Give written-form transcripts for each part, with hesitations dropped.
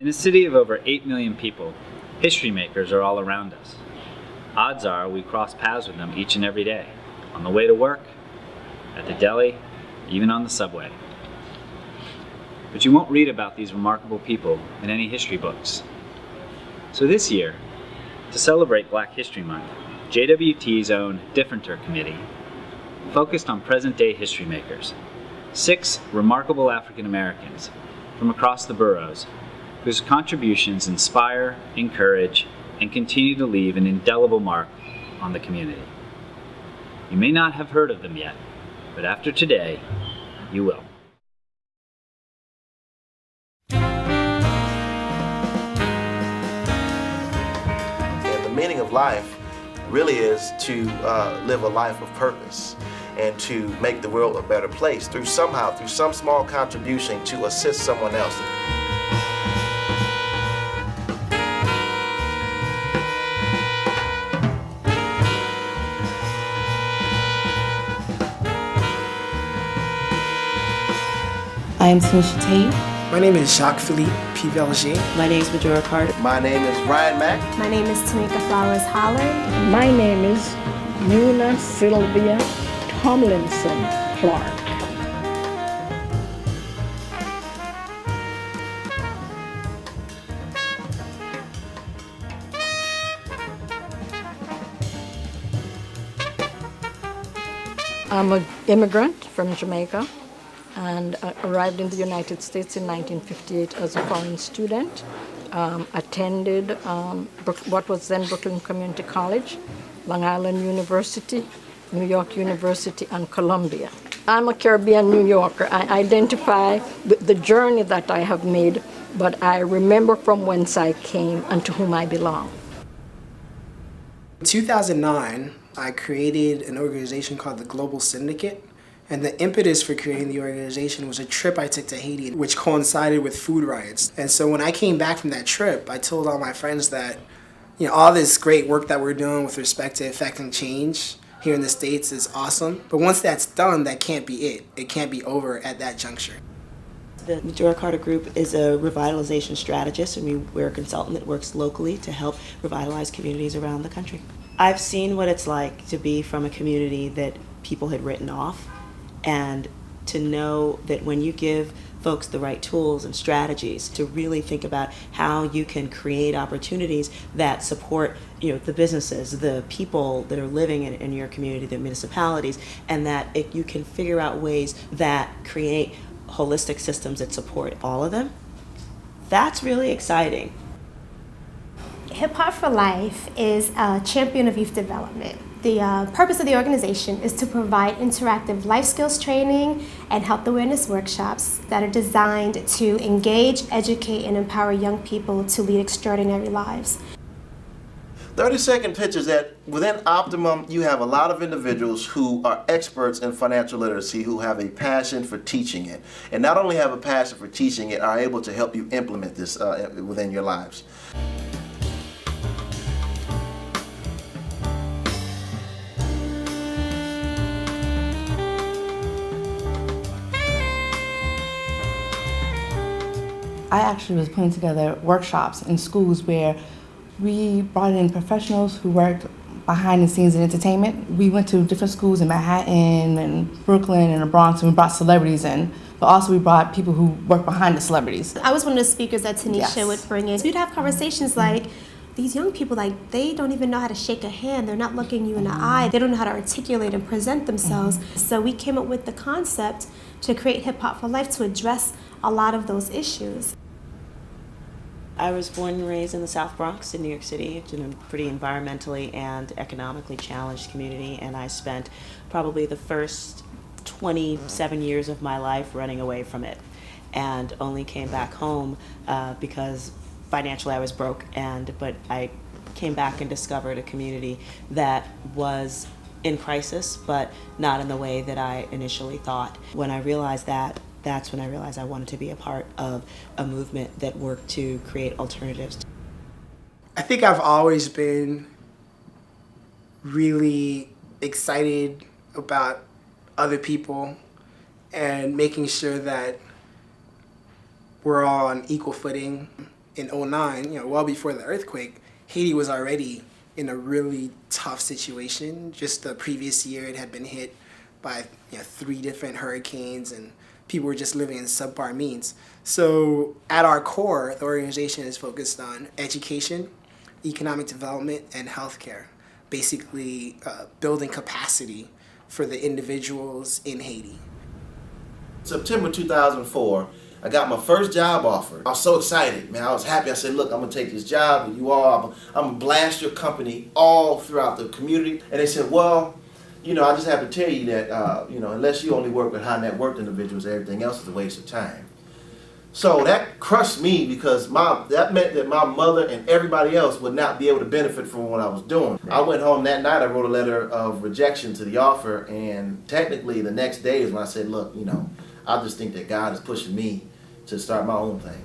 In a city of over 8 million people, history makers are all around us. Odds are we cross paths with them each and every day, on the way to work, at the deli, even on the subway. But you won't read about these remarkable people in any history books. So this year, to celebrate Black History Month, JWT's own Differenter committee focused on present-day history makers, 6 remarkable African Americans from across the boroughs whose contributions inspire, encourage, and continue to leave an indelible mark on the community. You may not have heard of them yet, but after today, you will. And the meaning of life really is to live a life of purpose and to make the world a better place through some small contribution to assist someone else. I am Tanisha Tate. My name is Jacques-Philippe P. Verrechia. My name is Majora Carter. My name is Ryan Mack. My name is Tamika Flowers-Holland. My name is Nuna Sylvia Tomlinson Clark. I'm an immigrant from Jamaica and arrived in the United States in 1958 as a foreign student. Attended what was then Brooklyn Community College, Long Island University, New York University, and Columbia. I'm a Caribbean New Yorker. I identify with the journey that I have made, but I remember from whence I came and to whom I belong. In 2009, I created an organization called the Global Syndicate. And the impetus for creating the organization was a trip I took to Haiti, which coincided with food riots. And so when I came back from that trip, I told all my friends that, all this great work that we're doing with respect to affecting change here in the States is awesome. But once that's done, that can't be it. It can't be over at that juncture. The Majora Carter Group is a revitalization strategist, and we're a consultant that works locally to help revitalize communities around the country. I've seen what it's like to be from a community that people had written off, and to know that when you give folks the right tools and strategies to really think about how you can create opportunities that support the businesses, the people that are living in your community, the municipalities, and that you can figure out ways that create holistic systems that support all of them, that's really exciting. Hip Hop for Life is a champion of youth development. The purpose of the organization is to provide interactive life skills training and health awareness workshops that are designed to engage, educate, and empower young people to lead extraordinary lives. 30-second pitch is that within Optimum, you have a lot of individuals who are experts in financial literacy who have a passion for teaching it. And not only have a passion for teaching it, are able to help you implement this within your lives. I actually was putting together workshops in schools where we brought in professionals who worked behind the scenes in entertainment. We went to different schools in Manhattan and Brooklyn and the Bronx, and we brought celebrities in, but also we brought people who work behind the celebrities. I was one of the speakers that Tanisha would bring in. We'd have conversations like, these young people, they don't even know how to shake a hand. They're not looking you in the eye. They don't know how to articulate and present themselves. So we came up with the concept to create Hip Hop for Life to address a lot of those issues. I was born and raised in the South Bronx in New York City, in a pretty environmentally and economically challenged community, and I spent probably the first 27 years of my life running away from it, and only came back home because financially I was broke, but I came back and discovered a community that was in crisis, but not in the way that I initially thought. When I realized that, that's when I realized I wanted to be a part of a movement that worked to create alternatives. I think I've always been really excited about other people and making sure that we're all on equal footing. in '09, well before the earthquake, Haiti was already in a really tough situation. Just the previous year, it had been hit by 3 different hurricanes, and people were just living in subpar means. So at our core, the organization is focused on education, economic development, and healthcare, basically building capacity for the individuals in Haiti. September 2004, I got my first job offer. I was so excited, man. I was happy. I said, look, I'm going to take this job with you all. I'm going to blast your company all throughout the community. And they said, well, I just have to tell you that, unless you only work with high net worth individuals, everything else is a waste of time. So that crushed me because that meant that my mother and everybody else would not be able to benefit from what I was doing. I went home that night, I wrote a letter of rejection to the offer, and technically the next day is when I said, look, I just think that God is pushing me to start my own thing.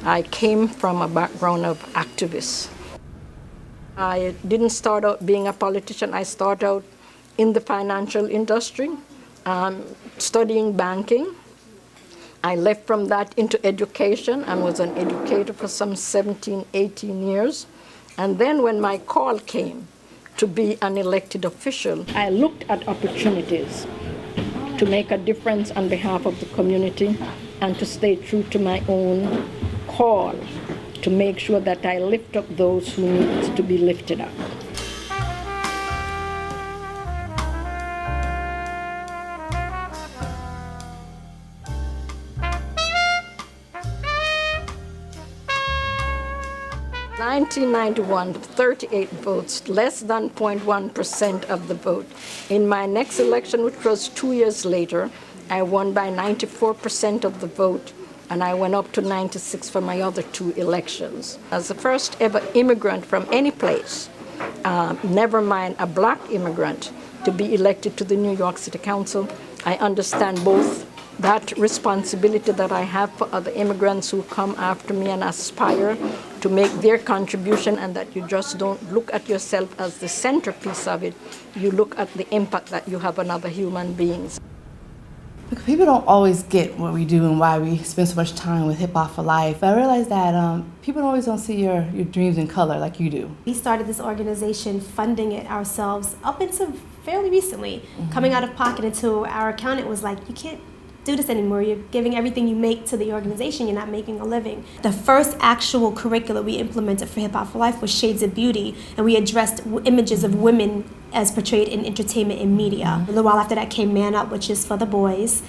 I came from a background of activists. I didn't start out being a politician. I started out in the financial industry, studying banking. I left from that into education and was an educator for some 17, 18 years. And then when my call came to be an elected official, I looked at opportunities to make a difference on behalf of the community and to stay true to my own call, to make sure that I lift up those who need to be lifted up. In 1991, 38 votes, less than 0.1% of the vote. In my next election, which was 2 years later, I won by 94% of the vote, and I went up to 96 for my other 2 elections. As the first ever immigrant from any place, never mind a black immigrant, to be elected to the New York City Council, I understand both that responsibility that I have for other immigrants who come after me and aspire to make their contribution, and that you just don't look at yourself as the centerpiece of it, you look at the impact that you have on other human beings. Because people don't always get what we do and why we spend so much time with Hip Hop for Life. But I realize that people don't see your dreams in color like you do. We started this organization funding it ourselves up until fairly recently. Coming out of pocket until our accountant was like, you can't do this anymore. You're giving everything you make to the organization. You're not making a living. The first actual curriculum we implemented for Hip Hop for Life was Shades of Beauty, and we addressed images of women as portrayed in entertainment and media. A little while after that came Man Up, which is for the boys,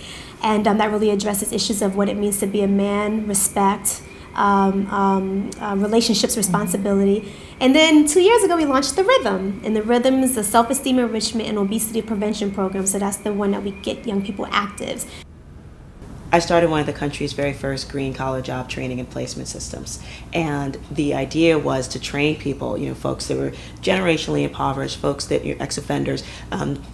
and that really addresses issues of what it means to be a man, respect, relationships, responsibility. And then 2 years ago, we launched The Rhythm. And The Rhythm is a self-esteem enrichment and obesity prevention program. So that's the one that we get young people active. I started one of the country's very first green collar job training and placement systems. And the idea was to train people, folks that were generationally impoverished, folks that ex-offenders,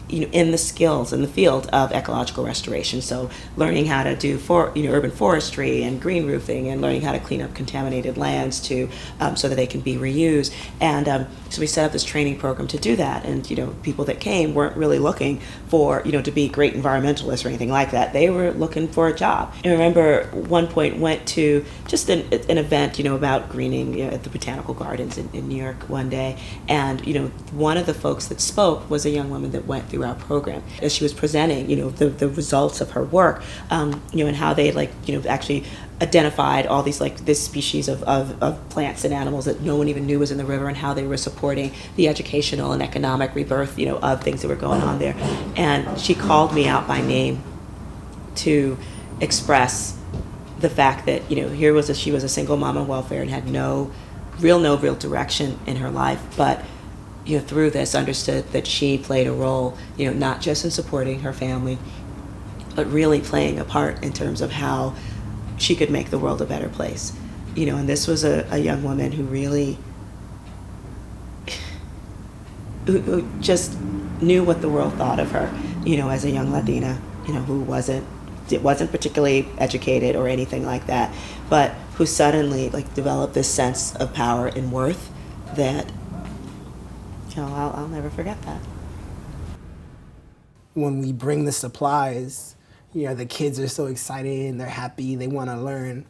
in the skills in the field of ecological restoration. So learning how to do urban forestry and green roofing, and learning how to clean up contaminated lands so that they can be reused. And so we set up this training program to do that. And people that came weren't really looking for to be great environmentalists or anything like that. They were looking for a job. And I remember one point went to just an event, about greening at the Botanical Gardens in New York one day. And, one of the folks that spoke was a young woman that went through our program. As she was presenting, the results of her work, and how they actually identified all these this species of plants and animals that no one even knew was in the river, and how they were supporting the educational and economic rebirth, of things that were going on there. And she called me out by name to express the fact that she was a single mom on welfare and had no real direction in her life, but through this understood that she played a role, not just in supporting her family, but really playing a part in terms of how she could make the world a better place. And this was a young woman who really who just knew what the world thought of her, as a young Latina, who wasn't particularly educated or anything like that, but who suddenly developed this sense of power and worth that, I'll never forget that. When we bring the supplies, the kids are so excited and they're happy, they want to learn.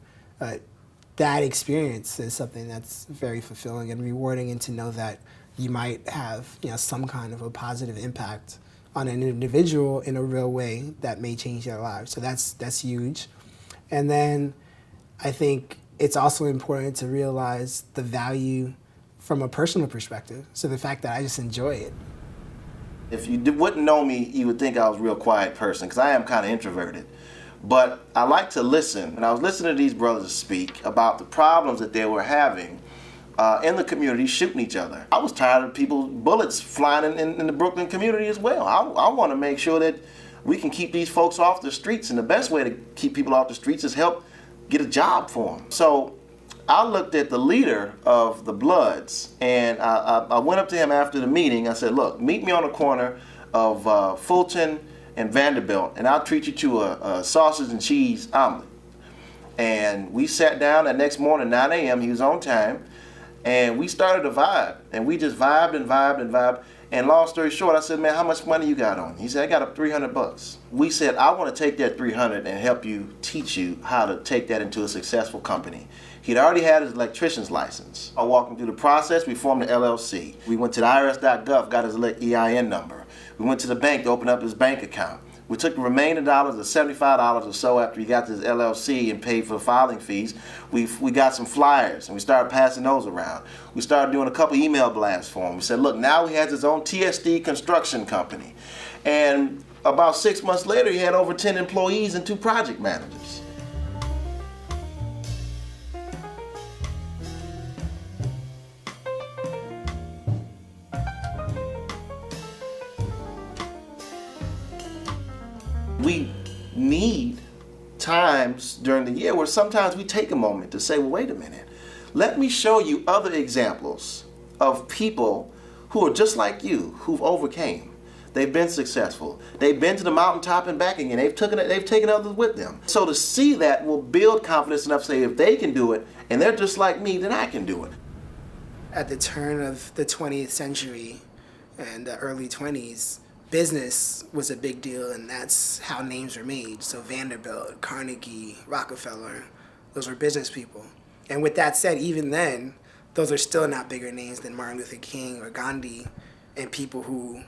that experience is something that's very fulfilling and rewarding, and to know that you might have, some kind of a positive impact on an individual in a real way that may change their lives. So that's huge. And then I think it's also important to realize the value from a personal perspective. So the fact that I just enjoy it. If you wouldn't know me, you would think I was a real quiet person, because I am kind of introverted. But I like to listen. And I was listening to these brothers speak about the problems that they were having in the community, shooting each other. I was tired of bullets flying in the Brooklyn community as well. I want to make sure that we can keep these folks off the streets, and the best way to keep people off the streets is help get a job for them. So I looked at the leader of the Bloods, and I went up to him after the meeting. I said, look, meet me on the corner of Fulton and Vanderbilt, and I'll treat you to a sausage and cheese omelet. And we sat down that next morning, 9 a.m., he was on time, and we started to vibe. And we just vibed and vibed and vibed. And long story short, I said, man, how much money you got on? He said, I got up $300. We said, I want to take that $300 and help you, teach you how to take that into a successful company. He'd already had his electrician's license. I walked him through the process. We formed the LLC. We went to the IRS.gov, got his EIN number. We went to the bank to open up his bank account. We took the remaining dollars, the $75 or so, after he got to his LLC and paid for filing fees. We got some flyers, and we started passing those around. We started doing a couple email blasts for him. We said, look, now he has his own TSD construction company. And about 6 months later, he had over 10 employees and 2 project managers. We need times during the year where sometimes we take a moment to say, well, wait a minute. Let me show you other examples of people who are just like you, who've overcame. They've been successful. They've been to the mountaintop and back again. They've taken others with them. So to see that will build confidence enough to say, if they can do it and they're just like me, then I can do it. At the turn of the 20th century and the early 20s, business was a big deal, and that's how names were made. So Vanderbilt, Carnegie, Rockefeller, those were business people. And with that said, even then, those are still not bigger names than Martin Luther King or Gandhi and people who,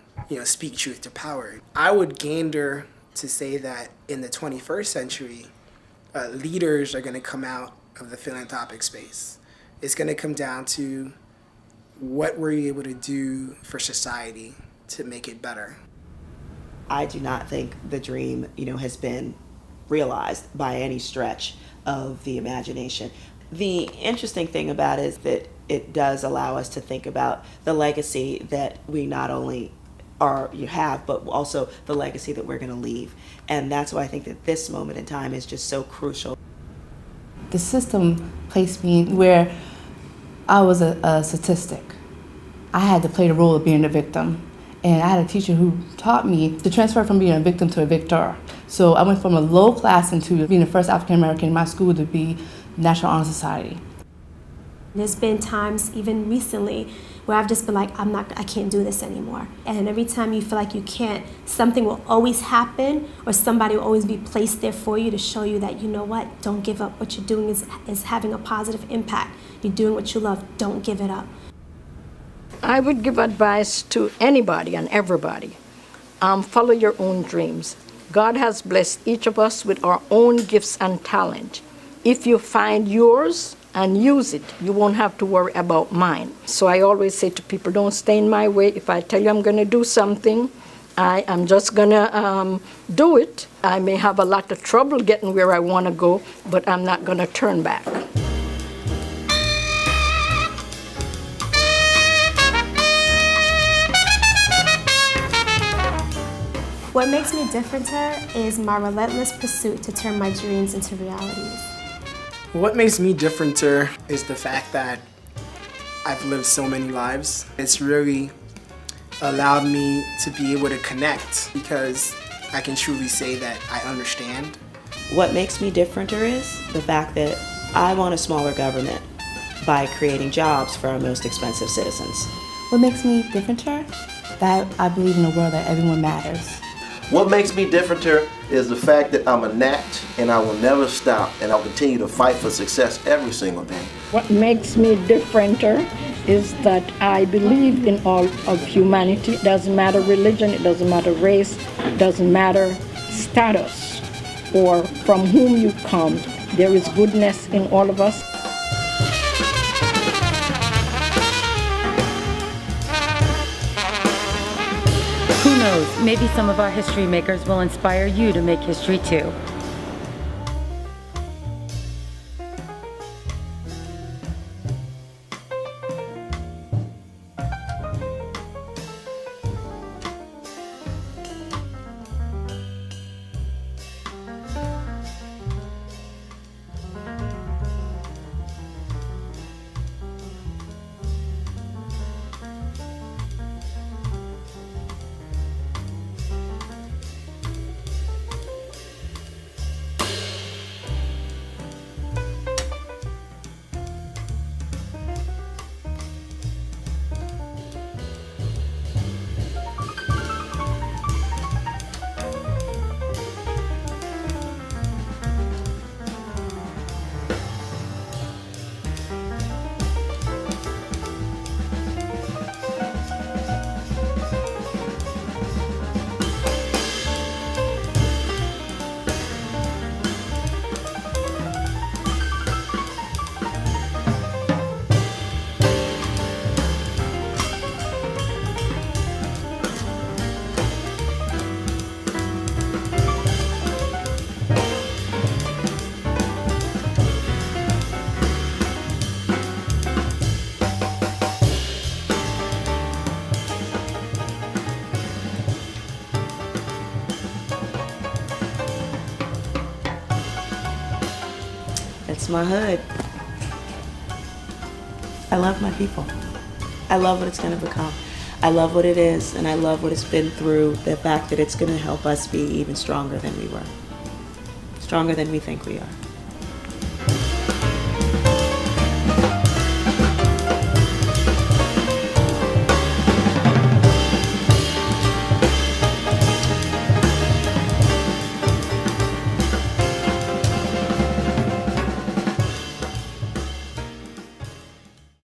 speak truth to power. I would gander to say that in the 21st century, leaders are going to come out of the philanthropic space. It's going to come down to what were you able to do for society to make it better. I do not think the dream, has been realized by any stretch of the imagination. The interesting thing about it is that it does allow us to think about the legacy that we not only have, but also the legacy that we're going to leave. And that's why I think that this moment in time is just so crucial. The system placed me where I was a statistic. I had to play the role of being a victim. And I had a teacher who taught me to transfer from being a victim to a victor. So I went from a low class into being the first African American in my school to be National Honor Society. There's been times, even recently, where I've just been like, I can't do this anymore. And every time you feel like you can't, something will always happen, or somebody will always be placed there for you to show you that, you know what, don't give up. What you're doing is having a positive impact. You're doing what you love, don't give it up. I would give advice to anybody and everybody. Follow your own dreams. God has blessed each of us with our own gifts and talent. If you find yours and use it, you won't have to worry about mine. So I always say to people, don't stay in my way. If I tell you I'm going to do something, I am just going to do it. I may have a lot of trouble getting where I want to go, but I'm not going to turn back. What makes me differenter is my relentless pursuit to turn my dreams into realities. What makes me differenter is the fact that I've lived so many lives. It's really allowed me to be able to connect, because I can truly say that I understand. What makes me differenter is the fact that I want a smaller government by creating jobs for our most expensive citizens. What makes me differenter? That I believe in a world that everyone matters. What makes me differenter is the fact that I'm a gnat and I will never stop, and I'll continue to fight for success every single day. What makes me differenter is that I believe in all of humanity. It doesn't matter religion, it doesn't matter race, it doesn't matter status or from whom you come. There is goodness in all of us. Who knows, maybe some of our history makers will inspire you to make history too. It's my hood. I love my people. I love what it's going to become. I love what it is, and I love what it's been through. The fact that it's going to help us be even stronger than we were. Stronger than we think we are.